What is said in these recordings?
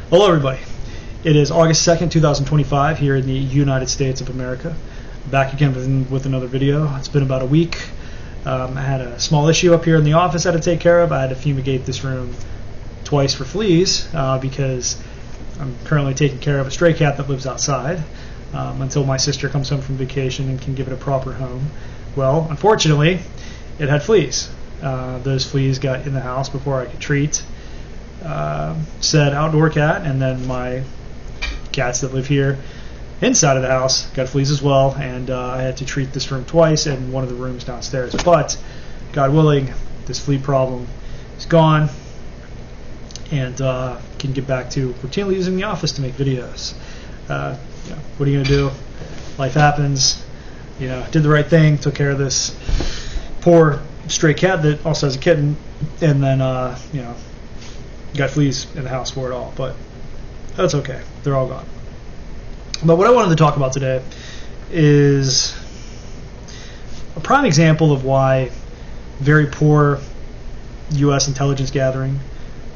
Hello everybody. It is August 2nd, 2025 here in the United States of America. Back again with another video. It's been about a week. I had a small issue up here in the office I had to take care of. I had to fumigate this room twice for fleas because I'm currently taking care of a stray cat that lives outside until my sister comes home from vacation and can give it a proper home. Well, unfortunately, it had fleas. Those fleas got in the house before I could treat said outdoor cat, and then my cats that live here inside of the house got fleas as well, and I had to treat this room twice and one of the rooms downstairs. But God willing, this flea problem is gone, and can get back to routinely using the office to make videos. What are you gonna do? Life happens. Did the right thing, took care of this poor stray cat that also has a kitten, and then got fleas in the house for it all, but that's okay. They're all gone. But what I wanted to talk about today is a prime example of why very poor U.S. intelligence gathering,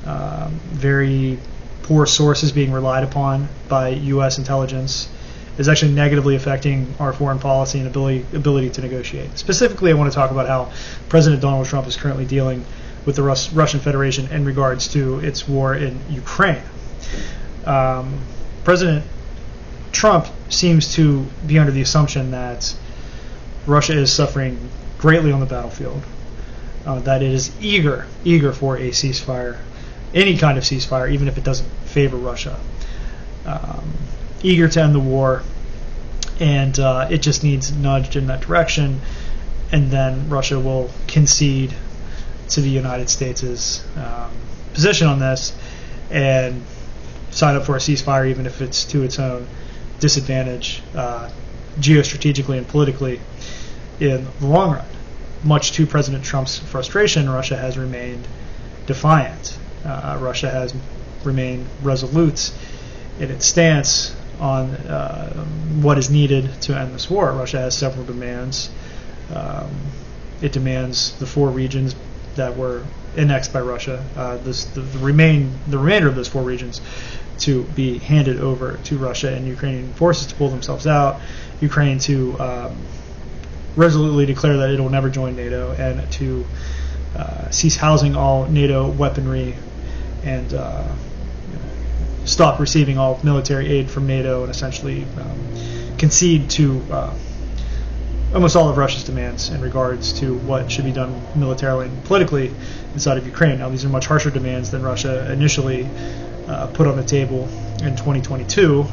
very poor sources being relied upon by U.S. intelligence is actually negatively affecting our foreign policy and ability to negotiate. Specifically, I want to talk about how President Donald Trump is currently dealing with the Russian Federation in regards to its war in Ukraine. President Trump seems to be under the assumption that Russia is suffering greatly on the battlefield, that it is eager for a ceasefire, any kind of ceasefire, even if it doesn't favor Russia, eager to end the war, and it just needs nudged in that direction, and then Russia will concede to the United States' position on this and sign up for a ceasefire, even if it's to its own disadvantage geostrategically and politically in the long run. Much to President Trump's frustration, Russia has remained defiant. Russia has remained resolute in its stance on what is needed to end this war. Russia has several demands. It demands the four regions that were annexed by Russia, the remainder of those four regions, to be handed over to Russia and Ukrainian forces to pull themselves out. Ukraine to resolutely declare that it will never join NATO, and to cease housing all NATO weaponry, and stop receiving all military aid from NATO, and essentially concede to almost all of Russia's demands in regards to what should be done militarily and politically inside of Ukraine. Now, these are much harsher demands than Russia initially put on the table in 2022.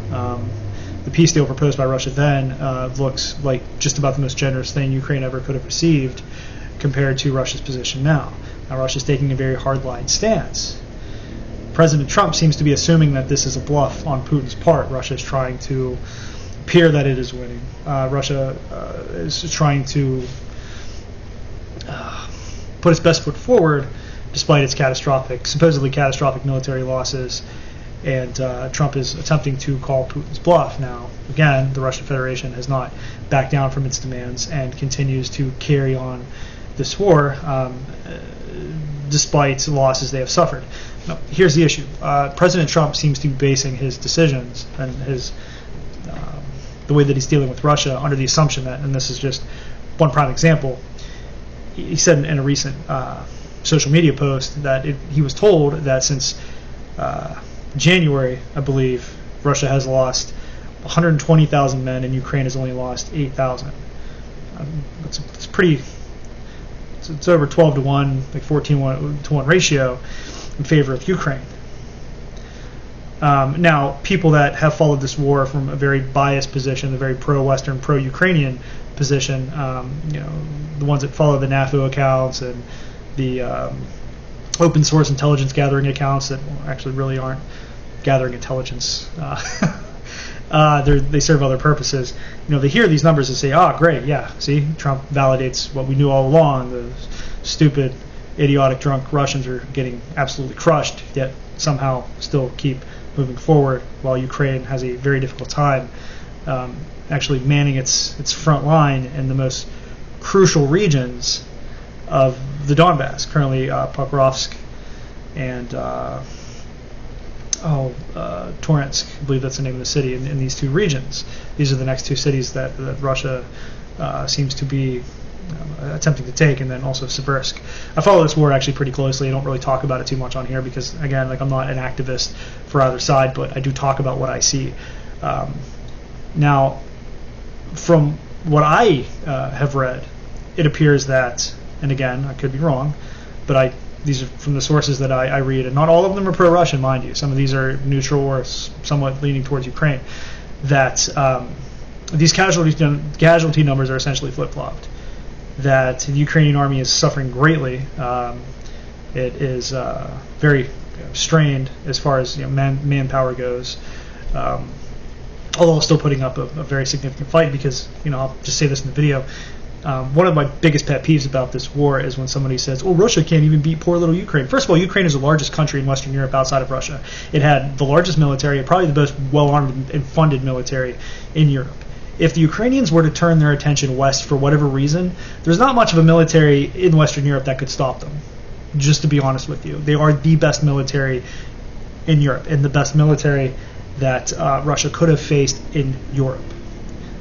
The peace deal proposed by Russia then looks like just about the most generous thing Ukraine ever could have received compared to Russia's position now. Now, Russia's taking a very hard-line stance. President Trump seems to be assuming that this is a bluff on Putin's part. Russia is trying to appear that it is winning. Russia is trying to put its best foot forward despite its supposedly catastrophic military losses, and Trump is attempting to call Putin's bluff. Now, again, the Russian Federation has not backed down from its demands and continues to carry on this war despite the losses they have suffered. Now, here's the issue. President Trump seems to be basing his decisions and the way that he's dealing with Russia under the assumption that, and this is just one prime example, he said in a recent social media post that he was told that since January, I believe, Russia has lost 120,000 men and Ukraine has only lost 8,000. It's pretty. It's over 12 to 1, like 14 to 1 ratio in favor of Ukraine. Now, people that have followed this war from a very biased position, a very pro-Western, pro-Ukrainian position, the ones that follow the NAFO accounts and the open source intelligence gathering accounts that actually really aren't gathering intelligence. They serve other purposes. They hear these numbers and say, great, yeah, see, Trump validates what we knew all along. The stupid, idiotic, drunk Russians are getting absolutely crushed, yet somehow still keep moving forward, while Ukraine has a very difficult time actually manning its front line in the most crucial regions of the Donbass. Currently, Pokrovsk and Kramatorsk, I believe that's the name of the city, in these two regions. These are the next two cities that Russia seems to be attempting to take, and then also Siversk. I follow this war actually pretty closely. I don't really talk about it too much on here because, again, like I'm not an activist for either side, but I do talk about what I see. Now, from what I have read, it appears that, and again, I could be wrong, but these are from the sources that I read, and not all of them are pro-Russian, mind you. Some of these are neutral or somewhat leaning towards Ukraine, that these casualty numbers are essentially flip-flopped, that the Ukrainian army is suffering greatly. It is very strained as far as manpower goes, although still putting up a very significant fight because, I'll just say this in the video, one of my biggest pet peeves about this war is when somebody says, oh, Russia can't even beat poor little Ukraine. First of all, Ukraine is the largest country in Western Europe outside of Russia. It had the largest military, probably the most well-armed and funded military in Europe. If the Ukrainians were to turn their attention west for whatever reason, there's not much of a military in Western Europe that could stop them, just to be honest with you. They are the best military in Europe and the best military that Russia could have faced in Europe.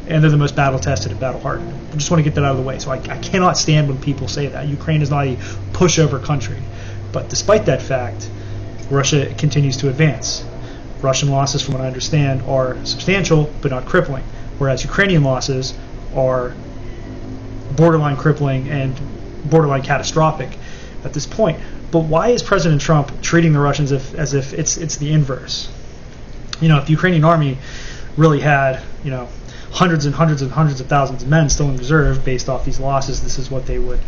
And they're the most battle-tested and battle-hardened. I just want to get that out of the way. So I cannot stand when people say that. Ukraine is not a pushover country. But despite that fact, Russia continues to advance. Russian losses, from what I understand, are substantial but not crippling, whereas Ukrainian losses are borderline crippling and borderline catastrophic at this point. But why is President Trump treating the Russians as if it's the inverse? If the Ukrainian army really had, hundreds and hundreds and hundreds of thousands of men still in reserve based off these losses, this is what they would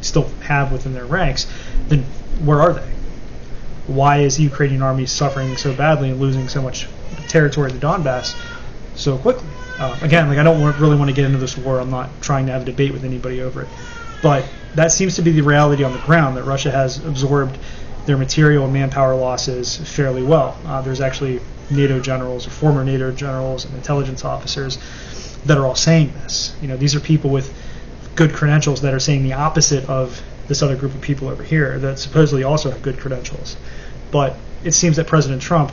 still have within their ranks, then where are they? Why is the Ukrainian army suffering so badly and losing so much territory in the Donbass so quickly? Again, I don't really want to get into this war. I'm not trying to have a debate with anybody over it. But that seems to be the reality on the ground, that Russia has absorbed their material and manpower losses fairly well. There's actually NATO generals or former NATO generals and intelligence officers that are all saying this. These are people with good credentials that are saying the opposite of this other group of people over here that supposedly also have good credentials. But it seems that President Trump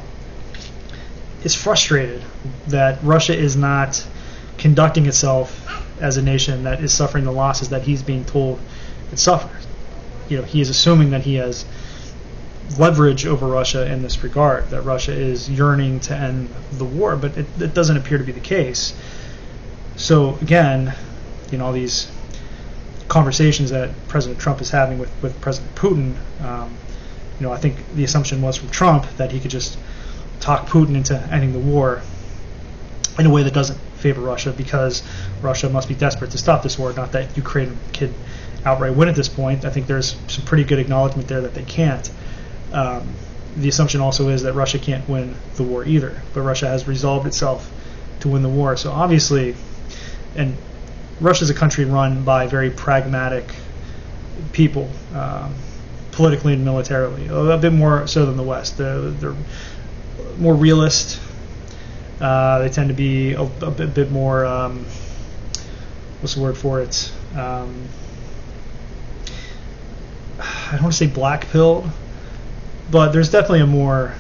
is frustrated that Russia is not conducting itself as a nation that is suffering the losses that he's being told it suffers. He is assuming that he has leverage over Russia in this regard, that Russia is yearning to end the war, but it doesn't appear to be the case. So again, all these conversations that President Trump is having with President Putin, I think the assumption was from Trump that he could just talk Putin into ending the war in a way that doesn't favor Russia, because Russia must be desperate to stop this war, not that Ukraine can outright win at this point. I think there's some pretty good acknowledgement there that they can't. The assumption also is that Russia can't win the war either, but Russia has resolved itself to win the war. So obviously, and Russia is a country run by very pragmatic people, politically and militarily, a bit more so than the West. They're more realist. They tend to be a bit more, what's the word for it? I don't want to say black-pilled, but there's definitely a more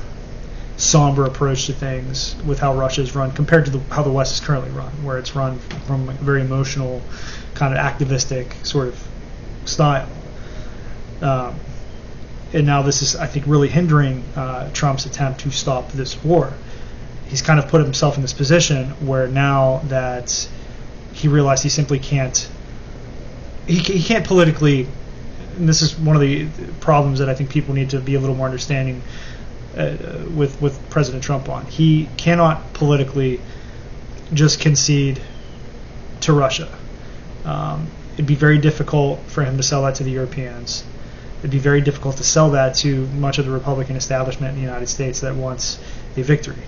somber approach to things with how Russia is run compared to how the West is currently run, where it's run from a very emotional, kind of activistic sort of style. And now this is, I think, really hindering Trump's attempt to stop this war. He's kind of put himself in this position where now that he realized he simply can't, he can't politically, and this is one of the problems that I think people need to be a little more understanding with President Trump on. He cannot politically just concede to Russia. It'd be very difficult for him to sell that to the Europeans. It'd be very difficult to sell that to much of the Republican establishment in the United States that wants a victory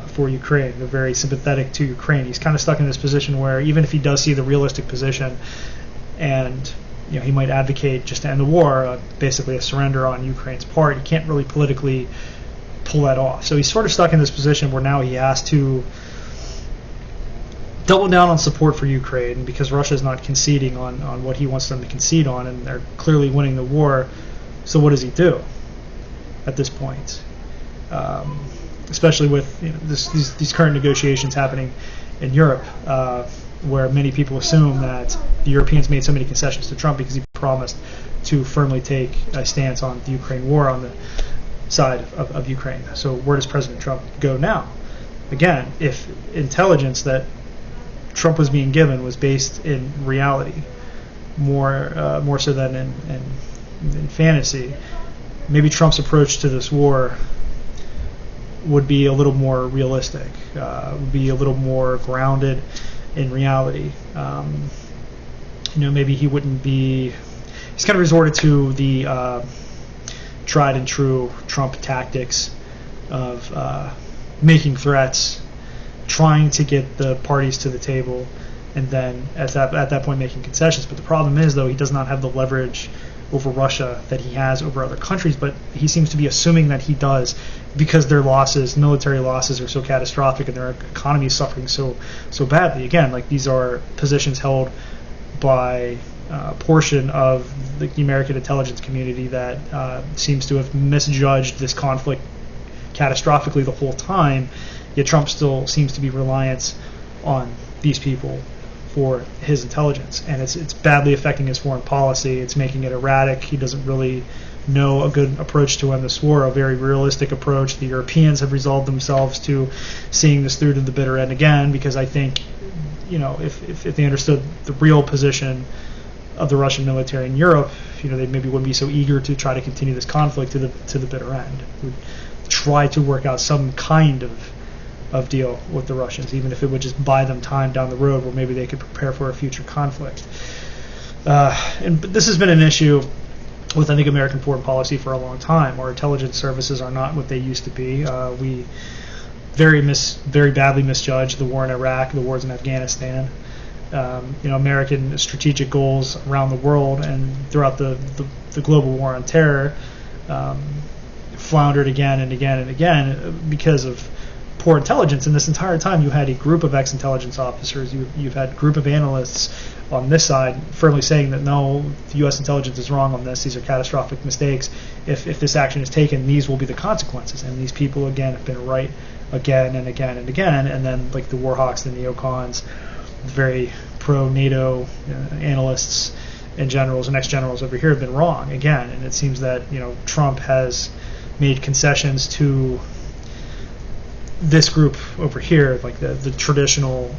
for Ukraine. They're very sympathetic to Ukraine. He's kind of stuck in this position where even if he does see the realistic position and he might advocate just to end the war, basically a surrender on Ukraine's part, he can't really politically pull that off. So he's sort of stuck in this position where now he has to double down on support for Ukraine because Russia is not conceding on what he wants them to concede on, and they're clearly winning the war. So what does he do at this point? especially with these current negotiations happening in Europe, where many people assume that the Europeans made so many concessions to Trump because he promised to firmly take a stance on the Ukraine war on the side of Ukraine. So where does President Trump go now? Again, if intelligence that Trump was being given was based in reality, more so than in fantasy, maybe Trump's approach to this war would be a little more realistic, would be a little more grounded in reality. Maybe he wouldn't be. He's kind of resorted to the tried and true Trump tactics of making threats, trying to get the parties to the table, and then at that point making concessions. But the problem is, though, he does not have the leverage over Russia that he has over other countries, but he seems to be assuming that he does because their losses, military losses, are so catastrophic and their economy is suffering so badly. Again, like, these are positions held by a portion of the American intelligence community that seems to have misjudged this conflict catastrophically the whole time, yet Trump still seems to be reliant on these people for his intelligence, and it's badly affecting his foreign policy. It's making it erratic. He doesn't really know a good approach to end this war, a very realistic approach. The Europeans have resolved themselves to seeing this through to the bitter end again, because I think, if they understood the real position of the Russian military in Europe, they maybe wouldn't be so eager to try to continue this conflict to the bitter end. Would try to work out some kind of deal with the Russians, even if it would just buy them time down the road where maybe they could prepare for a future conflict. But this has been an issue with, I think, American foreign policy for a long time. Our intelligence services are not what they used to be. We very badly misjudged the war in Iraq, the wars in Afghanistan. American strategic goals around the world and throughout the global war on terror floundered again and again and again because of poor intelligence. And this entire time you had a group of ex-intelligence officers, you've had a group of analysts on this side firmly saying that no, the U.S. intelligence is wrong on this, these are catastrophic mistakes. If this action is taken, these will be the consequences. And these people, again, have been right again and again and again. And then, like the warhawks, the neocons, very pro-NATO analysts and generals and ex-generals over here have been wrong again. And it seems that Trump has made concessions to this group over here, like the traditional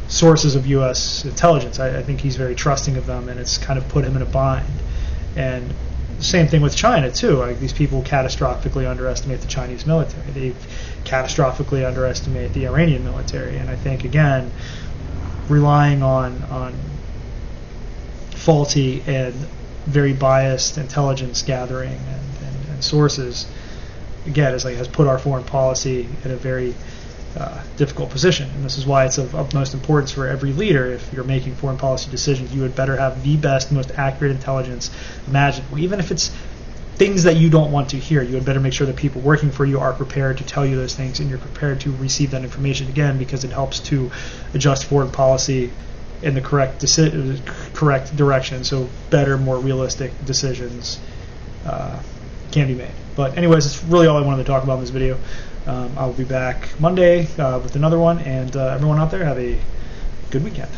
sources of U.S. intelligence. I think he's very trusting of them, and it's kind of put him in a bind. And same thing with China too. Like, these people catastrophically underestimate the Chinese military. They catastrophically underestimate the Iranian military. And I think, again, relying on faulty and very biased intelligence gathering and sources, again, has put our foreign policy in a very difficult position. And this is why it's of utmost importance for every leader. If you're making foreign policy decisions, you would better have the best, most accurate intelligence imaginable. Even if it's things that you don't want to hear, you would better make sure that people working for you are prepared to tell you those things, and you're prepared to receive that information, again, because it helps to adjust foreign policy in the correct direction, so better, more realistic decisions can be made. But anyways, that's really all I wanted to talk about in this video. I'll be back Monday with another one, and everyone out there, have a good weekend.